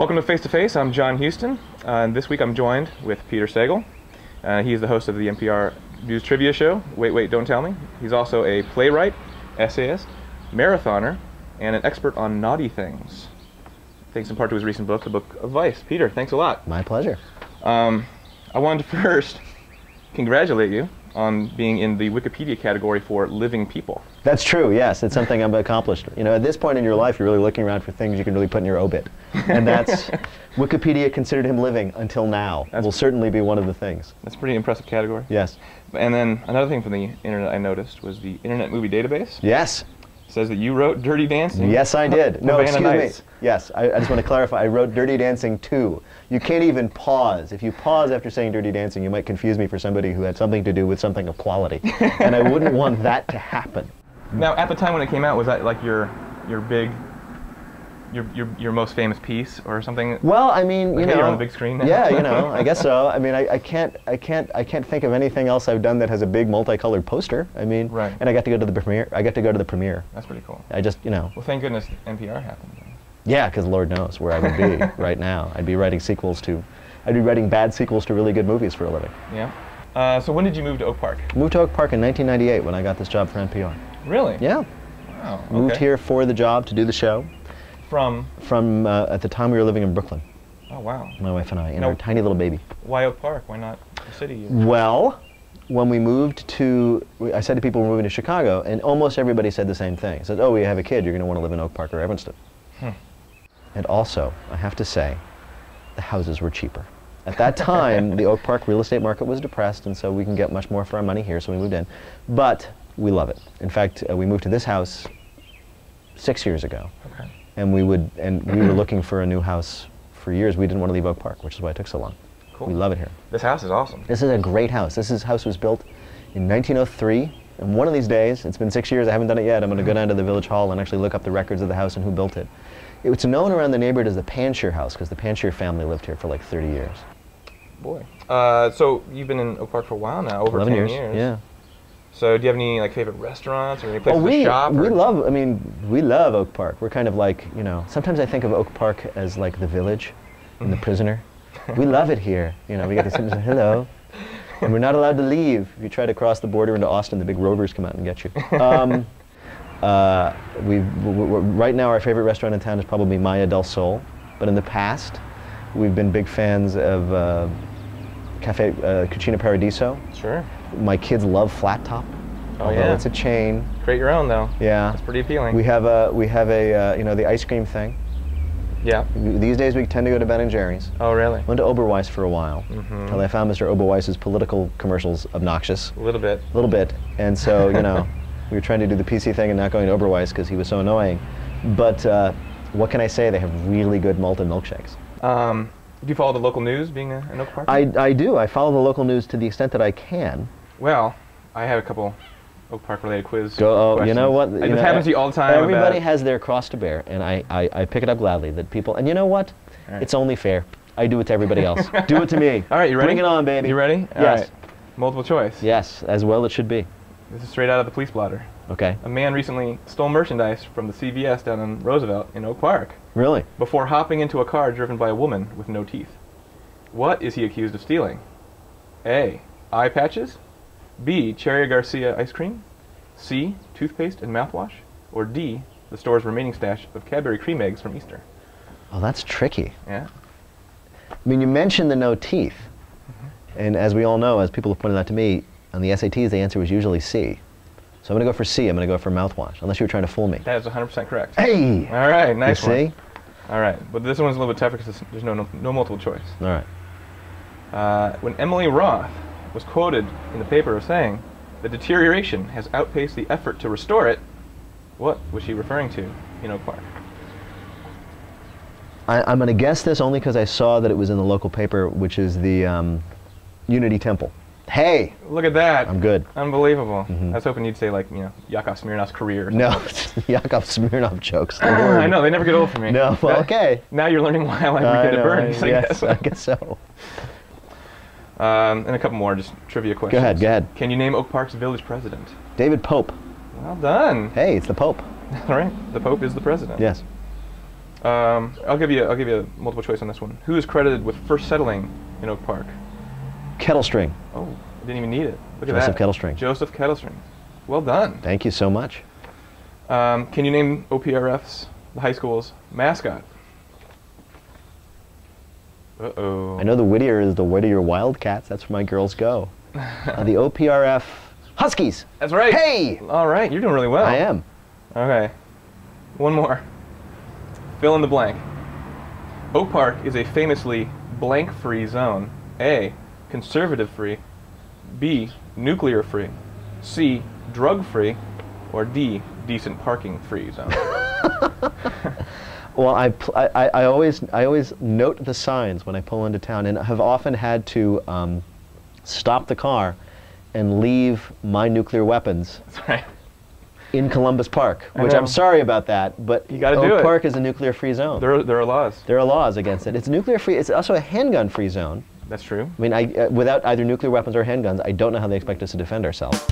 Welcome to Face to Face. I'm John Houston, and this week I'm joined with Peter Sagal. He's the host of the NPR News Trivia Show, Wait, Wait, Don't Tell Me. He's also a playwright, essayist, marathoner, and an expert on naughty things. Thanks in part to his recent book, The Book of Vice. Peter, thanks a lot. My pleasure. I wanted to first congratulate you on being in the Wikipedia category for living people. That's true, yes. It's something I've accomplished. You know, at this point in your life, you're really looking around for things you can really put in your obit. And that's, Wikipedia considered him living until now. That will certainly be one of the things. That's a pretty impressive category. Yes. And then another thing from the internet I noticed was the Internet Movie Database. Yes. It says that you wrote Dirty Dancing. Yes, I did. No, excuse Nights. me. Yes, I just want to clarify. I wrote Dirty Dancing 2. You can't even pause. If you pause after saying Dirty Dancing, you might confuse me for somebody who had something to do with something of quality. And I wouldn't want that to happen. Now, at the time when it came out, was that like your most famous piece or something? Well, I mean, like, you know, you're on the big screen now? Yeah, you know, I guess so. I mean, I can't think of anything else I've done that has a big multicolored poster. I mean, right. And I got to go to the premiere. I got to go to the premiere. That's pretty cool. I just, you know. Well, thank goodness NPR happened. Yeah, because Lord knows where I would be right now. I'd be writing bad sequels to really good movies for a living. Yeah. So when did you move to Oak Park? Moved to Oak Park in 1998 when I got this job for NPR. Really? Yeah. Wow. Okay. Moved here for the job to do the show. From at the time we were living in Brooklyn. Oh, wow. My wife and I, and our tiny little baby. Why Oak Park? Why not the city? Well, when we moved to, I said to people we're moving to Chicago, and almost everybody said the same thing. Said, oh, we have a kid, you're going to want to live in Oak Park or Evanston. And also, I have to say, the houses were cheaper. At that time, the Oak Park real estate market was depressed, and so we can get much more for our money here, so we moved in. But we love it. In fact, we moved to this house 6 years ago. Okay. And we were looking for a new house for years. We didn't want to leave Oak Park, which is why it took so long. Cool. We love it here. This house is awesome. This is a great house. This house was built in 1903. And one of these days, it's been 6 years, I haven't done it yet, I'm going to go down to the Village Hall and actually look up the records of the house and who built it. It's known around the neighborhood as the Panshire House, because the Panshire family lived here for like 30 years. Boy. So you've been in Oak Park for a while now, over 10 years. Yeah. So do you have any like favorite restaurants or any places to shop? We love Oak Park. We're kind of like, you know, sometimes I think of Oak Park as like the Village and the Prisoner. We love it here. You know, we get to sit and say hello. And we're not allowed to leave. If you try to cross the border into Austin, the big rovers come out and get you. Right now, our favorite restaurant in town is probably Maya del Sol. But in the past, we've been big fans of Cafe Cucina Paradiso. Sure. My kids love Flat Top. Oh, yeah. It's a chain. Create your own, though. Yeah. It's pretty appealing. We have you know, the ice cream thing. Yeah. These days we tend to go to Ben & Jerry's. Oh, really? Went to Oberweis for a while. Until I found Mr. Oberweis's political commercials obnoxious. A little bit. A little bit. And so, you know, we were trying to do the PC thing and not going to Oberweis because he was so annoying. But what can I say? They have really good malted milkshakes. Do you follow the local news, being an Oak Park? I do. I follow the local news to the extent that I can. Well, I have a couple Oak Park related questions. You know what? This happens to you all the time. Everybody has their cross to bear, and I pick it up gladly that people, and you know what? Right. It's only fair. I do it to everybody else. Do it to me. All right, you ready? Bring it on, baby. You ready? All yes. Right. Multiple choice. Yes, as well it should be. This is straight out of the police blotter. Okay. A man recently stole merchandise from the CVS down in Roosevelt in Oak Park. Really? Before hopping into a car driven by a woman with no teeth. What is he accused of stealing? A. Eye patches. B. Cherry Garcia ice cream. C. Toothpaste and mouthwash. Or D. The store's remaining stash of Cadbury cream eggs from Easter. Oh, that's tricky. Yeah. I mean, you mentioned the no teeth. And as we all know, as people have pointed out to me, on the SATs the answer was usually C. So I'm going to go for C. I'm going to go for mouthwash, unless you were trying to fool me. That is 100% correct. Hey! All right, nice one. See? All right, but this one's a little bit tougher because there's no multiple choice. All right. When Emily Roth was quoted in the paper as saying, "The deterioration has outpaced the effort to restore it," what was she referring to in Oak Park? I'm going to guess this only because I saw that it was in the local paper, which is the Unity Temple. Hey! Look at that. I'm good. Unbelievable. I was hoping you'd say, like, you know, Yakov Smirnoff's career or no, Yakov Smirnoff jokes. I know, they never get old for me. No, well, okay. Now you're learning why I like weekend at Bernie's, I guess. I guess so. And a couple more, just trivia questions. Go ahead. Can you name Oak Park's village president? David Pope. Well done. Hey, it's the Pope. All right, the Pope is the president. Yes. I'll give you a multiple choice on this one. Who is credited with first settling in Oak Park? Kettle string. Oh, I didn't even need it. Look at Joseph that. Kettle string. Joseph Kettle string. Well done. Thank you so much. Can you name OPRF's, the high school's mascot? Uh-oh. I know the Whittier is the Whittier Wildcats. That's where my girls go. The OPRF Huskies. That's right. Hey! All right, you're doing really well. I am. Okay. One more. Fill in the blank. Oak Park is a famously blank-free zone. A, conservative-free. B, nuclear-free. C, drug-free. Or D, decent parking-free zone. Well, I always note the signs when I pull into town, and have often had to stop the car and leave my nuclear weapons That's right. in Columbus Park, which I'm sorry about that, but You gotta do it. Oak Park is a nuclear-free zone. There are laws. There are laws against it. It's nuclear-free. It's also a handgun-free zone. That's true. I mean, without either nuclear weapons or handguns, I don't know how they expect us to defend ourselves.